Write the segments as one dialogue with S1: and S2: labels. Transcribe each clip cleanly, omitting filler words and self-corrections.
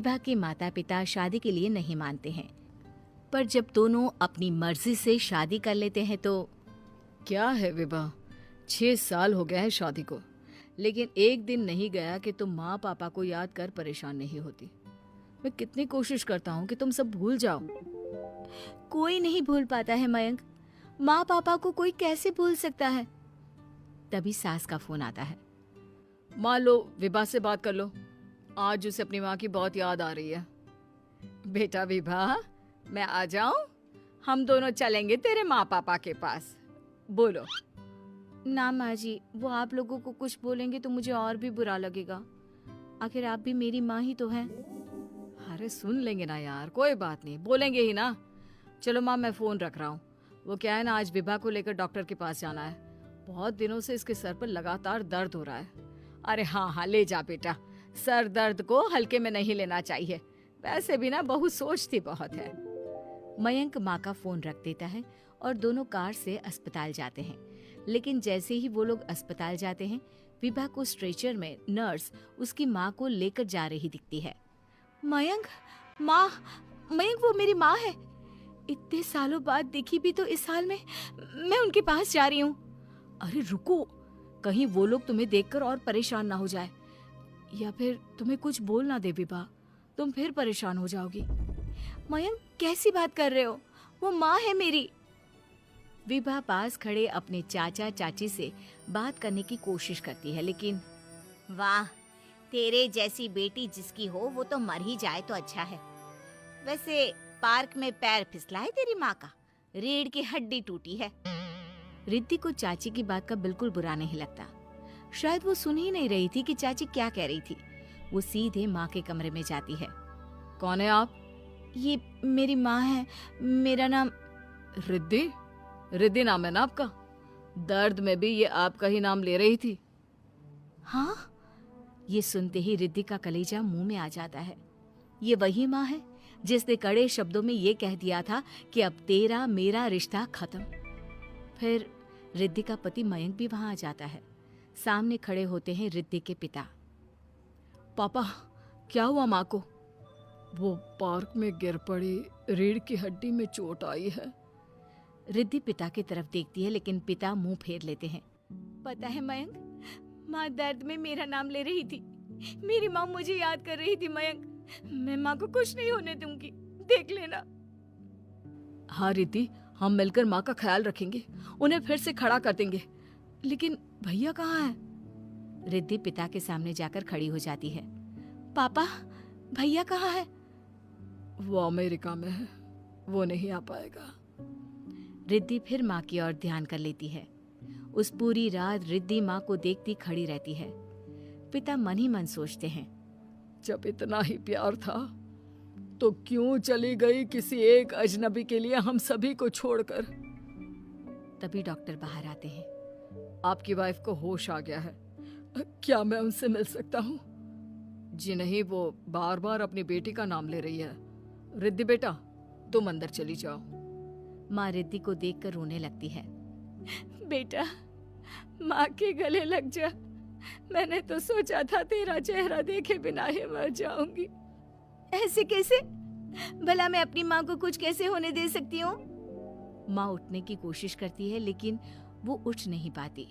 S1: विभा के माता पिता शादी के लिए नहीं मानते हैं, पर जब दोनों अपनी मर्जी से शादी कर लेते हैं तो
S2: क्या है विभा, 6 साल हो गए हैं शादी को, लेकिन एक दिन नहीं गया कि तुम माँ पापा को याद कर परेशान नहीं होती। मैं कितनी कोशिश करता हूँ कि तुम सब भूल जाओ।
S1: कोई नहीं भूल पाता है मयंक। माँ पापा को कोई कैसे भूल सकता है। तभी सास का फोन आता है।
S2: माँ लो, विभा से बात कर लो, आज उसे अपनी माँ की बहुत याद आ रही है। बेटा विभा, मैं आ जाऊं? हम दोनों चलेंगे तेरे माँ पापा के पास। बोलो।
S1: ना माँ जी, वो आप लोगों को कुछ बोलेंगे तो मुझे और भी बुरा लगेगा। आखिर आप भी मेरी माँ ही तो हैं।
S2: अरे सुन लेंगे ना यार, कोई बात नहीं, बोलेंगे ही ना। चलो माँ, मैं फोन रख रहा हूँ। वो क्या है ना, आज विभा को लेकर डॉक्टर के पास जाना है। बहुत दिनों से इसके सर पर लगातार दर्द हो रहा है। अरे हाँ हाँ, ले जा बेटा, सर दर्द को हल्के में नहीं लेना चाहिए। वैसे भी ना बहू सोचती बहुत है।
S1: मयंक माँ का फोन रख देता है और दोनों कार से अस्पताल जाते हैं। लेकिन जैसे ही वो लोग अस्पताल जाते हैं, विभा को स्ट्रेचर में नर्स उसकी माँ को लेकर जा रही दिखती है। मयंक, माँ, मयंक वो मेरी माँ है। इतने सालों बाद दिखी भी तो इस हाल में मैं उनके पास जा रही हूँ। अरे रुको, कहीं वो लोग तुम्हें देखकर और परेशान ना हो जाए, या फिर तुम्हें कुछ बोल ना दे विभा, तुम फिर परेशान हो जाओगी। मयंक कैसी बात कर रहे हो, वो माँ है मेरी। विभा पास खड़े अपने चाचा चाची से बात करने की कोशिश करती है, लेकिन
S3: वाह, तेरे जैसी बेटी जिसकी हो वो तो मर ही जाए तो अच्छा है। वैसे पार्क में पैर फिसला है तेरी माँ का, रीढ़ की हड्डी टूटी है।
S1: रिद्धि को चाची की बात का बिल्कुल बुरा नहीं लगता। शायद वो सुन ही नहीं रही थी कि चाची क्या कह रही थी। वो सीधे माँ के कमरे में जाती है।
S2: कौन है आप?
S1: ये मेरी माँ है, मेरा नाम
S2: रिद्धि। रिद्धि नाम है ना आपका? दर्द में भी ये आपका ही नाम ले रही थी।
S1: हाँ, ये सुनते ही रिद्धि का कलेजा मुंह में आ जाता है। ये वही माँ है जिसने कड़े शब्दों में ये कह दिया था कि अब तेरा मेरा रिश्ता खत्म। फिर रिद्धि का पति मयंक भी वहां आ जाता है। सामने खड़े होते हैं रिद्धि के पिता।
S2: पापा, क्या हुआ माँ को? वो पार्क में गिर पड़ी, रीढ़ की हड्डी में चोट आई है।
S1: रिद्धि पिता की तरफ देखती है, लेकिन पिता मुंह फेर लेते हैं। पता है मयंक, माँ दर्द में मेरा नाम ले रही थी। मेरी माँ मुझे याद कर रही थी मयंक। मैं माँ को कुछ नहीं होने दूंगी, देख लेना।
S2: हाँ रिद्धि, हम मिलकर माँ का ख्याल रखेंगे, उन्हें फिर से खड़ा कर देंगे। लेकिन भैया कहाँ है?
S1: रिद्धि पिता के सामने जाकर खड़ी हो जाती है। पापा, भैया कहाँ है?
S2: वो अमेरिका में है, वो नहीं आ पाएगा।
S1: रिद्धि फिर माँ की ओर ध्यान कर लेती है। उस पूरी रात रिद्धि माँ को देखती खड़ी रहती है। पिता मन ही मन सोचते हैं,
S2: जब इतना ही प्यार था तो क्यों चली गई किसी एक अजनबी के लिए हम सभी को छोड़कर।
S1: तभी डॉक्टर बाहर आते हैं।
S2: आपकी वाइफ को होश आ गया है, क्या मैं उनसे मिल सकता हूँ? जी नहीं, वो बार बार अपनी बेटी का नाम ले रही है। रिद्धि बेटा, तुम अंदर चली जाओ।
S1: माँ रिद्धि को देखकर रोने लगती है।
S2: बेटा, माँ के गले लग जा। मैंने तो सोचा था तेरा चेहरा देखे बिना ही मर जाऊंगी।
S1: ऐसे कैसे? भला मैं अपनी माँ को कुछ कैसे होने दे सकती हूँ? माँ उठने की कोशिश करती है, लेकिन वो उठ नहीं पाती।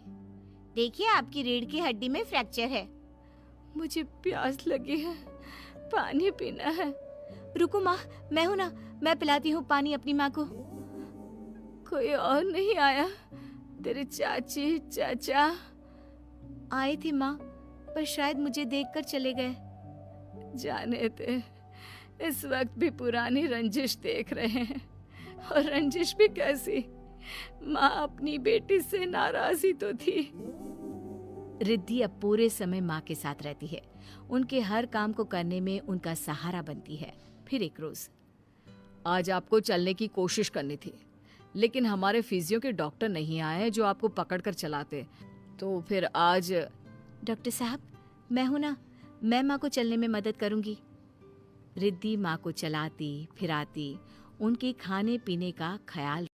S3: देखिए, आपकी रीढ़ की हड्डी में फ्रैक्चर है।
S2: मुझे प्यास लगी है, पानी पीना है।
S1: रुको माँ, मैं हूं ना, मैं पिलाती हूँ पानी अपनी माँ को।
S2: कोई और नहीं आया? तेरे चाची चाचा
S1: आए थे माँ, पर शायद मुझे देखकर चले गए।
S2: जाने दे, इस वक्त भी पुरानी रंजिश देख रहे हैं। और रंजिश भी कैसी? माँ अपनी बेटी से नाराज ही तो थी।
S1: रिद्धि अब पूरे समय माँ के साथ रहती है। उनके हर काम को करने में उनका सहारा बनती है। फिर एक रोज,
S2: आज आपको चलने की कोशिश करनी थी, लेकिन हमारे फिजियो के डॉक्टर नहीं आए जो आपको पकड़ कर चलाते, तो फिर आज।
S1: डॉक्टर साहब, मैं हूं ना, मैं माँ को चलने में मदद करूंगी। रिद्धि माँ को चलाती फिराती, उनके खाने पीने का ख्याल